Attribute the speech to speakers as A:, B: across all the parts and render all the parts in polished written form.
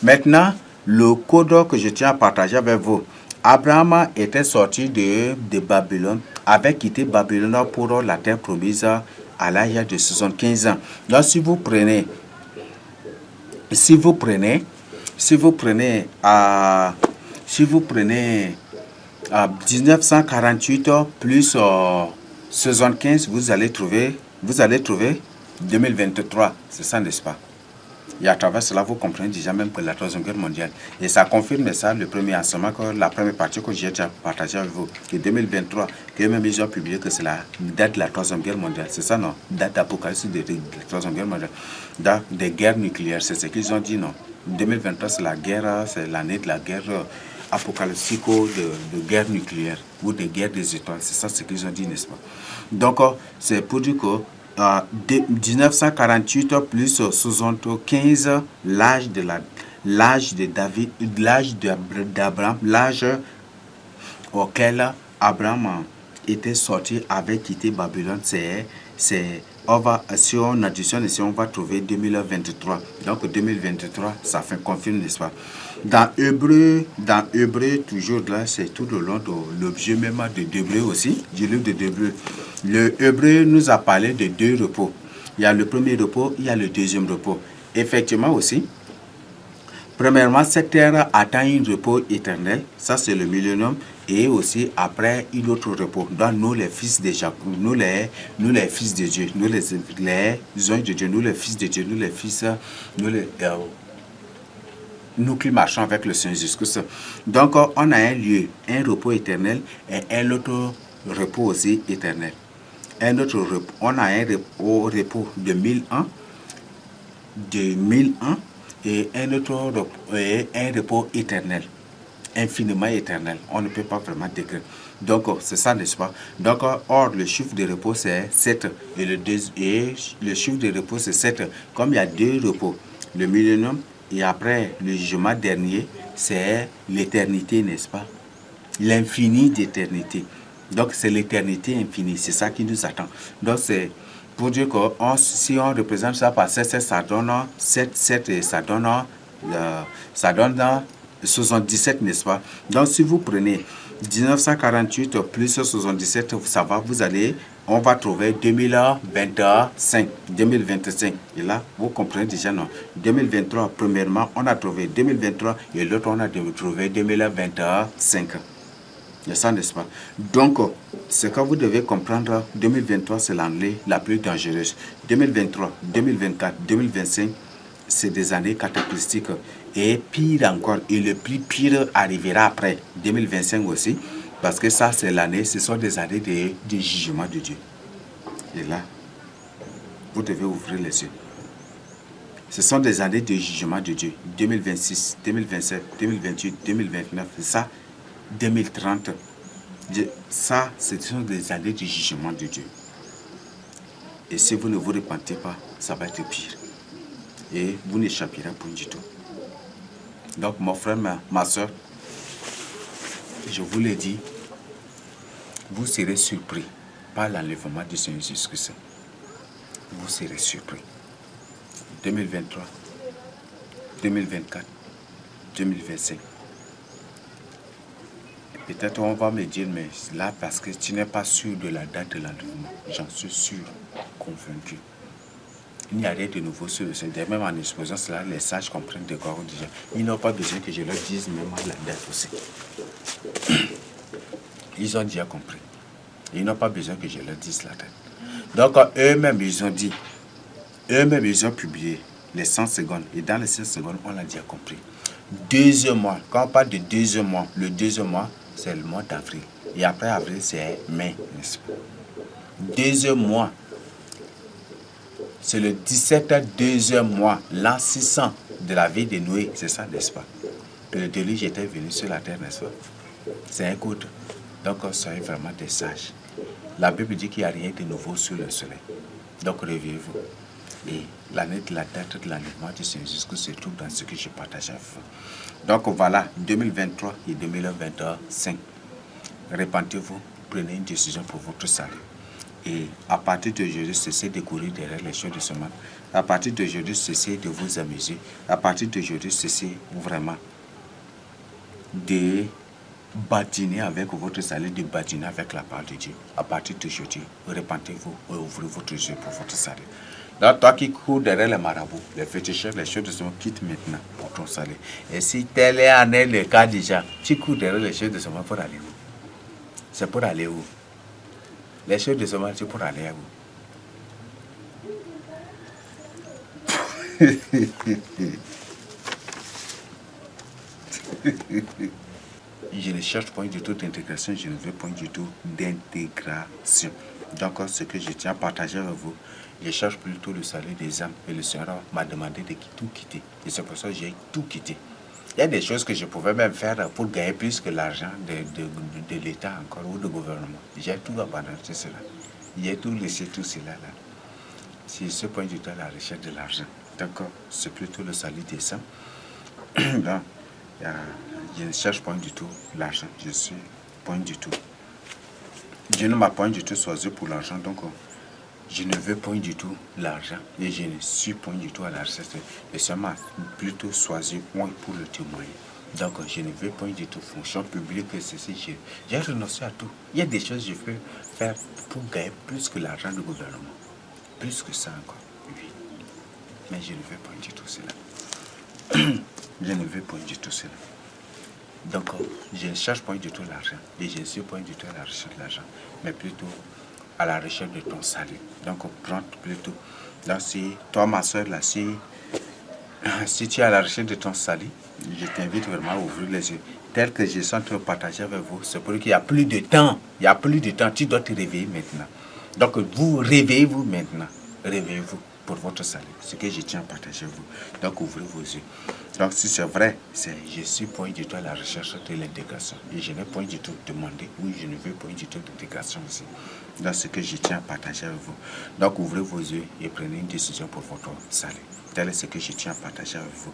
A: Maintenant, le code que je tiens à partager avec vous. Abraham était sorti de Babylone, avait quitté Babylone pour la terre promise à l'âge de 75 ans. Donc, si vous prenez, si vous prenez, si vous prenez, si vous prenez 1948 plus 75, vous allez trouver 2023. C'est ça, n'est-ce pas? Et à travers cela, vous comprenez déjà même que la Troisième Guerre mondiale. Et ça confirme ça, le premier enseignement, que la première partie que j'ai déjà partagée avec vous, que 2023, que même ils ont publié que c'est la date de la Troisième Guerre mondiale. C'est ça, non? Date d'apocalypse de la Troisième Guerre mondiale. Date des guerres nucléaires, c'est ce qu'ils ont dit, non? 2023, c'est la guerre, c'est l'année de la guerre apocalyptique de guerre nucléaire ou de guerre des étoiles. C'est ça ce qu'ils ont dit, n'est-ce pas? Donc, c'est pour dire que 1948 plus 75, l'âge de David, l'âge d'Abraham, l'âge auquel Abraham était sorti, avait quitté Babylone, si on additionne ici, on va trouver 2023. Donc 2023, ça fait confirme, n'est-ce pas? Dans Hébreu, toujours là, c'est tout le long de l'objet même de Hébreu aussi, du livre de Hébreu. Le Hébreu nous a parlé de deux repos. Il y a le premier repos, il y a le deuxième repos. Effectivement aussi, premièrement, cette terre atteint un repos éternel, ça c'est le millénium, et aussi après un autre repos. Donc nous les fils de Jacob, nous les fils de Dieu, nous les anges de Dieu, nous les fils de Dieu, nous qui marchons avec le Seigneur Jésus-Christ. Donc on a un lieu, un repos éternel et un autre repos aussi éternel. Un autre repos, on a un repos de 1000 ans, et un autre repos, un repos éternel, infiniment éternel. On ne peut pas vraiment décrire. Donc c'est ça, n'est-ce pas? Donc or le chiffre de repos c'est 7 et le chiffre de repos c'est 7. Comme il y a deux repos, le millénium et après le jugement dernier, c'est l'éternité, n'est-ce pas? L'infini d'éternité. Donc c'est l'éternité infinie, c'est ça qui nous attend. Donc c'est pour dire que si on représente ça par 7, ça donne 7 et ça donne 77, n'est-ce pas? Donc si vous prenez 1948 plus 77, on va trouver 2025. Et là, vous comprenez déjà, non? 2023, premièrement, on a trouvé 2023 et l'autre, on a trouvé 2025. C'est ça, n'est-ce pas? Donc, ce que vous devez comprendre, 2023, c'est l'année la plus dangereuse. 2023, 2024, 2025, c'est des années cataclystiques. Et pire encore, et le plus pire arrivera après 2025 aussi, parce que ça, c'est l'année, ce sont des années de jugement de Dieu. Et là, vous devez ouvrir les yeux. Ce sont des années de jugement de Dieu. 2026, 2027, 2028, 2029, c'est ça. 2030, ça, ce sont des années de jugement de Dieu. Et si vous ne vous repentez pas, ça va être pire. Et vous n'échapperez pas du tout. Donc, mon frère, ma soeur, je vous l'ai dit, vous serez surpris par l'enlèvement du Seigneur Jésus-Christ. Vous serez surpris. 2023, 2024, 2025. Peut-être on va me dire, mais là, parce que tu n'es pas sûr de la date de l'enlèvement. J'en suis sûr, convaincu. Il n'y a rien de nouveau sur le Seigneur. Même en exposant cela, les sages comprennent de quoi on dit. Ils n'ont pas besoin que je leur dise même la date aussi. Ils ont déjà compris. Ils n'ont pas besoin que je leur dise la date. Donc, eux-mêmes, ils ont dit, eux-mêmes, ils ont publié les 100 secondes. Et dans les 100 secondes, on l'a déjà compris. Deuxième mois, quand on parle de deuxième mois, le deuxième mois, c'est le mois d'avril. Et après avril, c'est mai, n'est-ce pas? Deuxième mois, c'est le 17 deuxième mois, l'an 600 de la vie de Noé, c'est ça, n'est-ce pas? Que le déluge était venu sur la terre, n'est-ce pas? C'est un code. Donc, soyez vraiment des sages. La Bible dit qu'il n'y a rien de nouveau sur le soleil. Donc, réveillez-vous. Et l'année de la date de l'enlèvement du Seigneur Jésus se trouve dans ce que je partage avec vous. Donc, voilà, 2023 et 2025. Repentez-vous, prenez une décision pour votre salut. Et à partir d'aujourd'hui, cessez de courir derrière les choses de ce monde. À partir d'aujourd'hui, cessez de vous amuser. À partir d'aujourd'hui, cessez vraiment de badiner avec votre salut, de badiner avec la parole de Dieu. À partir d'aujourd'hui, repentez-vous et ouvrez votre yeux pour votre salut. Donc, toi qui cours derrière les marabouts, les féticheurs, les choses de ce monde, quitte maintenant pour ton salut. Et si tel est en est le cas déjà, tu cours derrière les choses de ce monde pour aller où? C'est pour aller où? Les choses de ce monde, c'est pour aller à où? Je ne cherche point du tout d'intégration, je ne veux point du tout d'intégration. Donc, ce que je tiens à partager avec vous, je cherche plutôt le salut des âmes. Et le Seigneur m'a demandé de tout quitter. Et c'est pour ça que j'ai tout quitté. Il y a des choses que je pouvais même faire pour gagner plus que l'argent de l'État encore ou du gouvernement. J'ai tout abandonné cela. J'ai tout laissé, tout cela là. C'est ce point du tout à la recherche de l'argent. D'accord, c'est plutôt le salut des âmes. Donc, je ne cherche point du tout l'argent. Je suis point du tout. Je ne m'a point du tout choisi pour l'argent. Donc, je ne veux point du tout l'argent. Et je ne suis point du tout à la recherche. Et ça m'a plutôt choisi moi pour le témoigner. Donc, je ne veux point du tout fonction publique. J'ai renoncé à tout. Il y a des choses que je peux faire pour gagner plus que l'argent du gouvernement. Plus que ça encore. Oui. Mais je ne veux point du tout cela. Je ne veux point du tout cela. Donc, je ne cherche point du tout l'argent. Et je ne suis point du tout à la recherche de l'argent. Mais plutôt à la recherche de ton salut. Donc, prends plutôt. Là, si toi, ma soeur, là, si tu es à la recherche de ton salut, je t'invite vraiment à ouvrir les yeux. Tel que je suis en train de partager avec vous, c'est pour qu'il n'y a plus de temps. Il n'y a plus de temps. Tu dois te réveiller maintenant. Donc, vous réveillez-vous maintenant. Réveillez-vous pour votre salut. Ce que je tiens à partager avec vous. Donc, ouvrez vos yeux. Donc, si c'est vrai, je suis point du tout à la recherche de l'intégration. Et je n'ai point du tout demandé. Oui, je ne veux point du tout d'intégration aussi. Donc, ce que je tiens à partager avec vous. Donc, ouvrez vos yeux et prenez une décision pour votre salut. Tel est ce que je tiens à partager avec vous.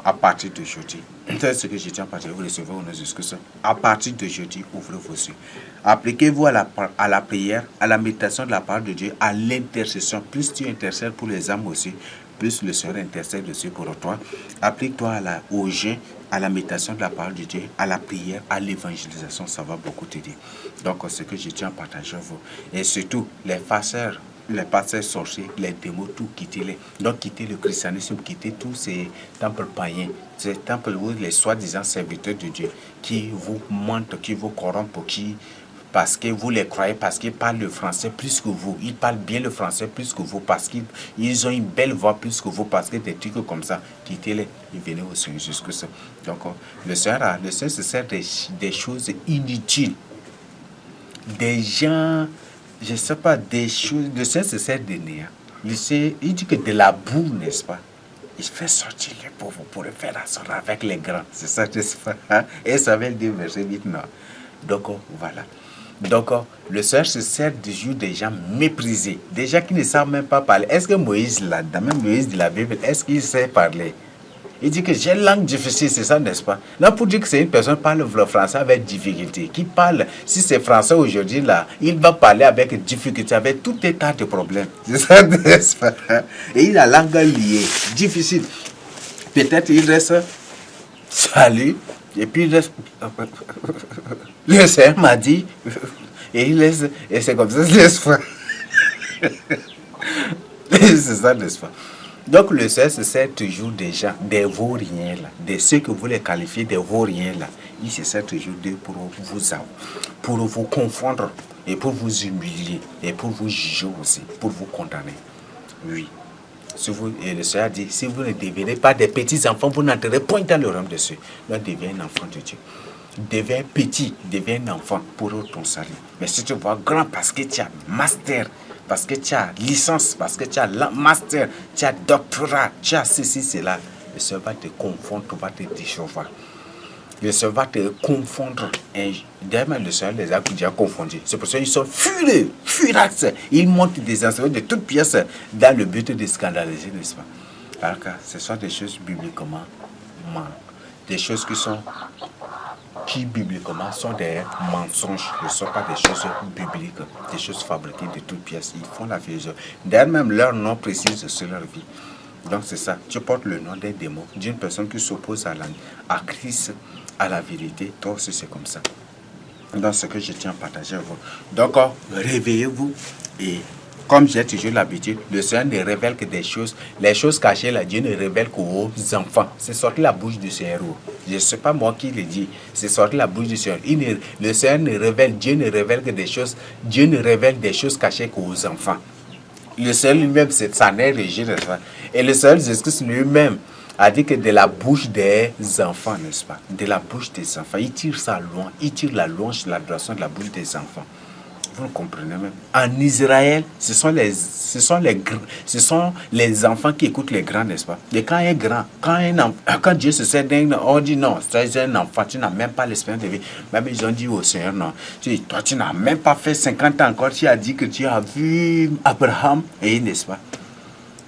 A: À partir d'aujourd'hui, tel est ce que je tiens à partager, vous recevez au nom de Jésus-Christ. À partir d'aujourd'hui, ouvrez vos yeux. Appliquez-vous à la prière, à la méditation de la parole de Dieu, à l'intercession. Plus tu intercèdes pour les âmes aussi, plus le Seigneur intercède aussi pour toi. Applique-toi au jeûne, à la méditation de la parole de Dieu, à la prière, à l'évangélisation. Ça va beaucoup t'aider. Donc, ce que je tiens à partager avec vous. Et surtout, les farceurs, les pasteurs sorciers, les démons, tout quittez-les. Donc, quittez le christianisme, quittez tous ces temples païens, ces temples où les soi-disant serviteurs de Dieu qui vous mentent, qui vous corrompent, parce que vous les croyez, parce qu'ils parlent le français plus que vous. Ils parlent bien le français plus que vous, parce qu'ils ont une belle voix plus que vous, parce que des trucs comme ça, quittez-les et venez au Seigneur jusque ça. Donc, le Seigneur se sert des choses inutiles. Des gens, je ne sais pas, des choses, le Seigneur se sert de néant. Il dit que de la boue, n'est-ce pas? Il fait sortir les pauvres pour le faire asseoir avec les grands. C'est ça, n'est-ce pas? Et ça veut dire verset 8, non. Donc, voilà. Donc, le Seigneur se sert des gens méprisés, des gens qui ne savent même pas parler. Est-ce que Moïse, là-dedans, même Moïse de la Bible, est-ce qu'il sait parler? Il dit que j'ai une langue difficile, c'est ça, n'est-ce pas? Là, pour dire que c'est une personne qui parle le français avec difficulté, qui parle, si c'est français aujourd'hui, là, il va parler avec difficulté, avec tout un tas de problèmes. C'est ça, n'est-ce pas? Et il a la langue liée, difficile. Peut-être il reste salut, et puis il reste. Le Seigneur m'a dit, et il laisse, et c'est comme ça, n'est-ce pas? C'est ça, n'est-ce pas? Donc le Seigneur se sert toujours des gens, des vauriens là, de ceux que vous les qualifiez des vauriens là. Il se sert toujours d'eux pour vous confondre et pour vous humilier et pour vous juger aussi, pour vous condamner. Oui. Et le Seigneur dit, si vous ne devenez pas des petits enfants, vous n'entrerez point dans le royaume de Dieu. Donc deviens un enfant de Dieu. Deviens petit, deviens un enfant pour ton salut. Mais si tu vois grand parce que tu as master, parce que tu as licence, parce que tu as master, tu as doctorat, tu as ceci, cela, le Seigneur va te confondre, va te déchauffer. Le Seigneur va te confondre. D'ailleurs, le Seigneur les a déjà confondus. C'est pour ça qu'ils sont furieux, furax. Ils montent des enseignements de toutes pièces dans le but de scandaliser, n'est-ce pas? Alors que ce sont des choses bibliquement, des choses qui sont qui bibliquement sont des mensonges, ne sont pas des choses bibliques, des choses fabriquées de toutes pièces. Ils font la philosophie. D'ailleurs, même leur nom précise sur leur vie. Donc c'est ça, tu portes le nom des démons, d'une personne qui s'oppose à Christ, à la vérité. Toi aussi c'est comme ça. Donc ce que je tiens à partager avec vous. Donc réveillez-vous et comme j'ai toujours l'habitude, le Seigneur ne révèle que des choses. Les choses cachées, là, Dieu ne révèle qu'aux enfants. C'est sorti de la bouche du Seigneur. Je ne sais pas moi qui le dit. C'est sorti de la bouche du Seigneur. Le Seigneur ne révèle, Dieu ne révèle que des choses. Dieu ne révèle des choses cachées qu'aux enfants. Le Seigneur lui-même, c'est sa nez régie. Et le Seigneur Jésus-Christ lui-même a dit que de la bouche des enfants, n'est-ce pas? De la bouche des enfants. Il tire ça loin. Il tire la louange, l'adoration de la bouche des enfants. Vous le comprenez même. En Israël, ce sont les enfants qui écoutent les grands, n'est-ce pas? Et quand un grand, quand Dieu se sert d'un, on dit non, c'est un enfant, tu n'as même pas l'espérance de vie. Même ils ont dit au Seigneur, non, toi tu n'as même pas fait 50 ans encore, tu as dit que tu as vu Abraham, et n'est-ce pas?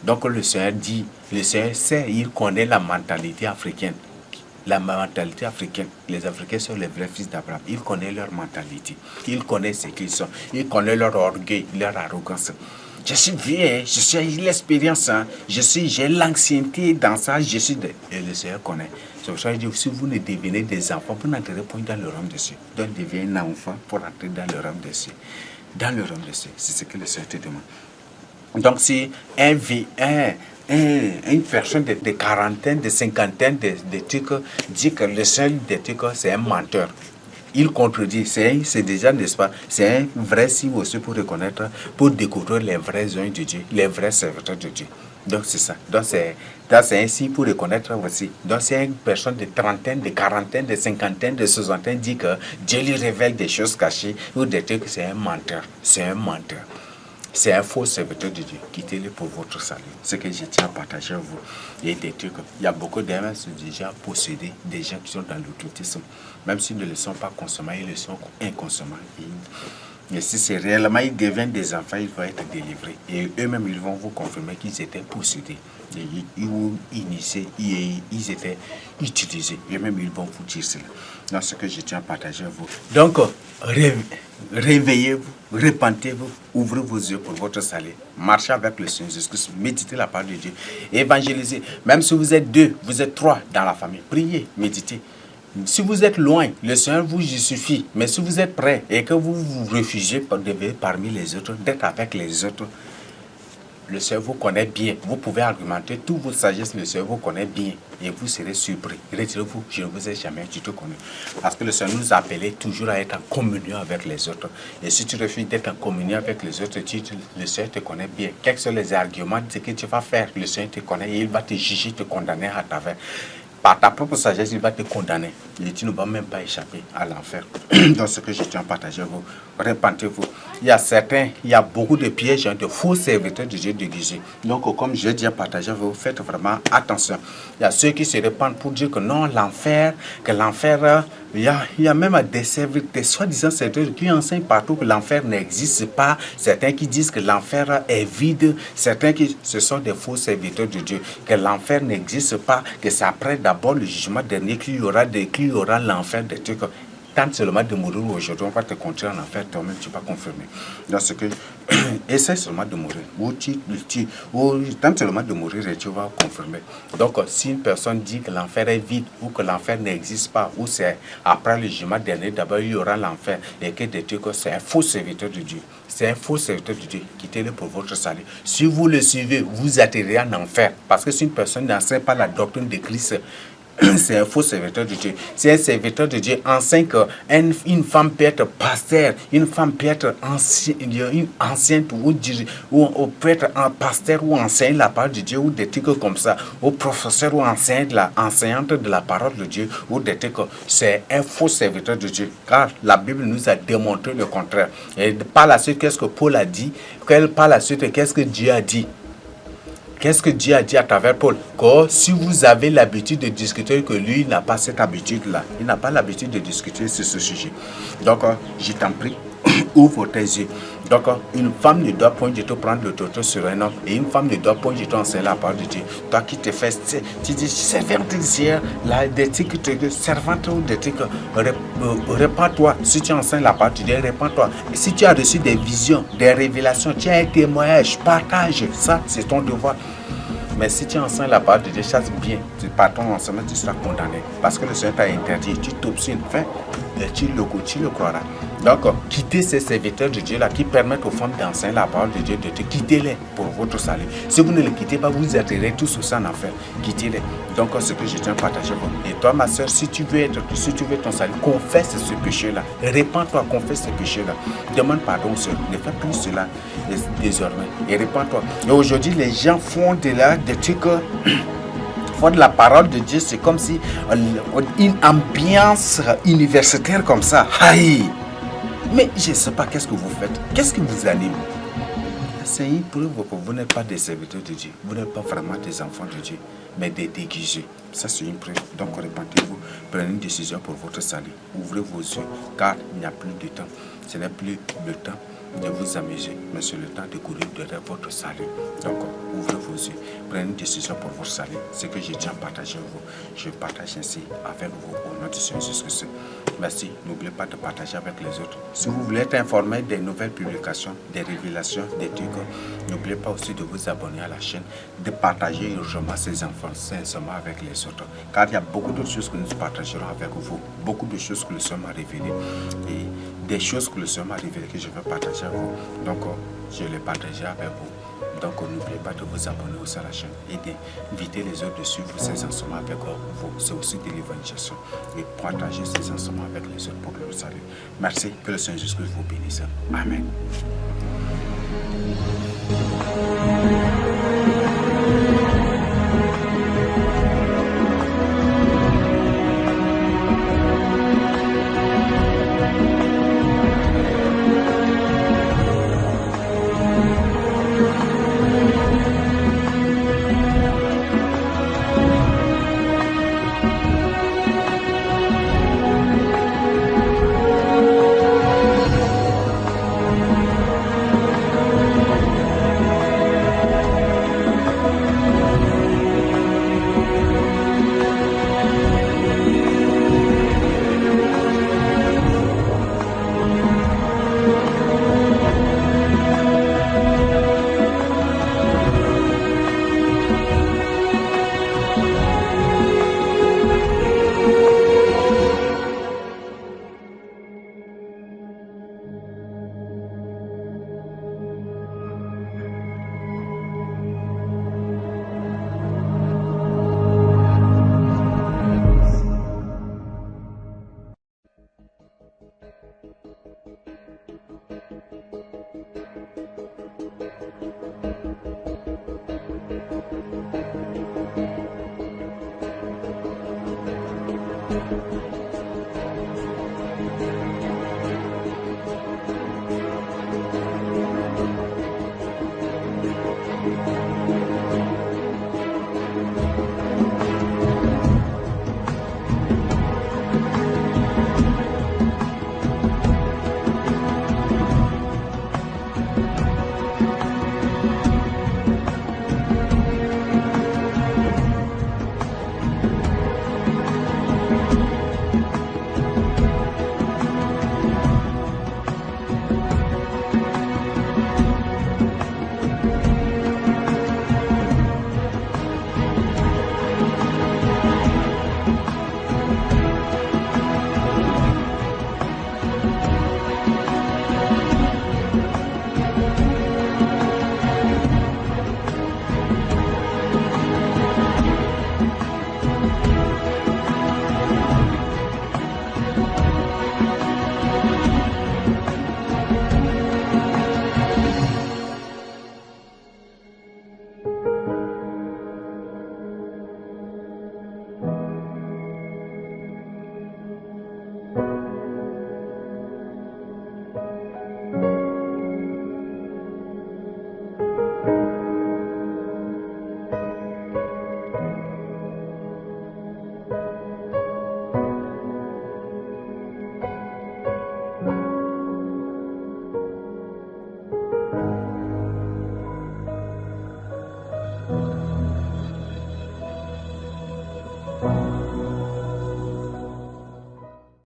A: Donc le Seigneur dit, le Seigneur sait, il connaît la mentalité africaine. La mentalité africaine, les Africains sont les vrais fils d'Abraham. Ils connaissent leur mentalité. Ils connaissent ce qu'ils sont. Ils connaissent leur orgueil, leur arrogance. Je suis vieux, je suis l'expérience. J'ai l'ancienneté dans ça. Et le Seigneur connaît. C'est pour ça que je dis, si vous ne devenez des enfants, vous n'entrez pas dans le royaume de Dieu. Donc deviens un enfant pour entrer dans le royaume de Dieu. Dans le royaume de Dieu, c'est ce que le Seigneur te demande. Donc si une personne de quarantaine, de cinquantaine de trucs dit que le seul des trucs, c'est un menteur. Il contredit, c'est déjà, n'est-ce pas, c'est un vrai signe aussi pour reconnaître, pour découvrir les vrais hommes de Dieu, les vrais serviteurs de Dieu. Donc c'est ça. Donc c'est un signe pour reconnaître aussi. Donc c'est une personne de trentaine, de quarantaine, de cinquantaine, de soixantaine dit que Dieu lui révèle des choses cachées ou des trucs, c'est un menteur. C'est un menteur. C'est un faux serviteur de Dieu. Quittez-le pour votre salut. Ce que je tiens à partager avec vous. Et des trucs. Il y a beaucoup d'hommes qui sont déjà possédés, des gens qui sont dans l'occultisme. Même s'ils ne le sont pas consommés, ils le sont inconsommables. Mais si c'est réellement, ils deviennent des enfants, ils vont être délivrés. Et eux-mêmes, ils vont vous confirmer qu'ils étaient possédés. Ou initiés, ils étaient utilisés. Eux-mêmes, ils vont vous dire cela. Donc, ce que je tiens à partager avec vous. Donc, réveillez-vous, repentez-vous, ouvrez vos yeux pour votre salut. Marchez avec le Seigneur Jésus-Christ, méditez la parole de Dieu, évangélisez. Même si vous êtes 2, vous êtes 3 dans la famille, priez, méditez. Si vous êtes loin, le Seigneur vous suffit. Mais si vous êtes prêt et que vous vous réfugiez parmi les autres, d'être avec les autres, le Seigneur vous connaît bien. Vous pouvez argumenter toute votre sagesse, le Seigneur vous connaît bien. Et vous serez surpris. Retirez-vous, je ne vous ai jamais du tout connu. Parce que le Seigneur nous a appelés toujours à être en communion avec les autres. Et si tu refuses d'être en communion avec les autres, le Seigneur te connaît bien. Quels sont les arguments que tu vas faire? Le Seigneur te connaît et il va te juger, te condamner à travers. Par ta propre sagesse, il va te condamner. Et tu ne vas même pas échapper à l'enfer. Donc, ce que je tiens à partager, vous, repentez-vous. Il y a beaucoup de pièges, de faux serviteurs de Dieu déguisés. Donc, comme je dis à partager, vous faites vraiment attention. Il y a ceux qui se répandent pour dire que non, l'enfer, il y a même des soi-disant serviteurs qui enseignent partout que l'enfer n'existe pas. Certains qui disent que l'enfer est vide. Certains qui, ce sont des faux serviteurs de Dieu. Que l'enfer n'existe pas. Que c'est après d'abord le jugement dernier qu'il y aura l'enfer des trucs. Tente seulement de mourir aujourd'hui, on va te conduire en enfer, toi-même tu vas confirmer. Donc ce que, essaie seulement de mourir, ou tente seulement de mourir et tu vas confirmer. Donc si une personne dit que l'enfer est vide, ou que l'enfer n'existe pas, ou c'est après le jugement dernier, d'abord il y aura l'enfer, et que des trucs, c'est un faux serviteur de Dieu. C'est un faux serviteur de Dieu. Quittez-le pour votre salut. Si vous le suivez, vous atterrez en enfer. Parce que si une personne n'enseigne pas la doctrine de Christ, c'est un faux serviteur de Dieu. Si un serviteur de Dieu enseigne qu'une femme peut être pasteur, une femme peut être une ancienne ou peut être un pasteur ou enseigne la parole de Dieu ou des trucs comme ça, ou professeur ou enseignante de la parole de Dieu ou des trucs, c'est un faux serviteur de Dieu. Car la Bible nous a démontré le contraire. Et par la suite, qu'est-ce que Paul a dit? Par la suite, qu'est-ce que Dieu a dit? Qu'est-ce que Dieu a dit à travers Paul? Que si vous avez l'habitude de discuter, que lui n'a pas cette habitude-là. Il n'a pas l'habitude de discuter sur ce sujet. Donc, je t'en prie, ouvre tes yeux. Donc, une femme ne doit point du tout prendre l'autorité sur un homme. Et une femme ne doit point du tout enseigner la parole de Dieu. Toi qui te fais, tu dis, servante ici, des trucs, servante ou des trucs, répands-toi. Si tu enseignes la parole de Dieu, répands-toi. Et si tu as reçu des visions, des révélations, tu as un témoignage, partage. Ça, c'est ton devoir. Mais si tu enseignes la parole de Dieu, chasse bien. Par ton enseignement, tu seras condamné. Parce que le Seigneur t'a interdit. Tu t'obstines. Tu le croiras. Donc, quittez ces serviteurs de Dieu là qui permettent aux femmes d'enseigner la parole de Dieu, de te quitter-les pour votre salut. Si vous ne les quittez pas, vous atterrez tous aussi en enfer. Quittez-les. Donc, ce que je tiens à partager. Et toi, ma soeur, si tu veux ton salut, confesse ce péché-là. Répands-toi, confesse ce péché-là. Demande pardon au Seigneur. Ne fais plus cela désormais. Et répands-toi. Et aujourd'hui, les gens font des trucs. De la parole de Dieu, c'est comme si une ambiance universitaire comme ça. Aïe! Mais je ne sais pas qu'est-ce que vous faites. Qu'est-ce qui vous anime? C'est une preuve que vous n'êtes pas des serviteurs de Dieu. Vous n'êtes pas vraiment des enfants de Dieu, mais des déguisés. Ça, c'est une preuve. Donc, répentez-vous. Prenez une décision pour votre salut. Ouvrez vos yeux, car il n'y a plus de temps. Ce n'est plus le temps de vous amuser, mais c'est le temps de courir derrière votre salut. Donc, ouvrez vos yeux. Prenez une décision pour votre salut. Ce que je tiens à partager avec vous, je partage ainsi avec vous au nom de Seigneur Jésus-Christ. Merci. N'oubliez pas de partager avec les autres. Si vous voulez être informé des nouvelles publications, des révélations, des trucs, n'oubliez pas aussi de vous abonner à la chaîne, de partager urgemment ces enseignements avec les autres. Car il y a beaucoup de choses que nous partagerons avec vous. Beaucoup de choses que le Seigneur m'a révélées. Et des choses que le Seigneur m'a révélées que je vais partager avec vous. Donc, je les partagerai avec vous. Donc, n'oubliez pas de vous abonner aussi à la chaîne et d'inviter les autres de suivre ces enseignements avec vous. C'est aussi de l'évangélisation. Et partager ces enseignements avec les autres pour le salut. Merci. Que le Seigneur Jésus vous bénisse. Amen.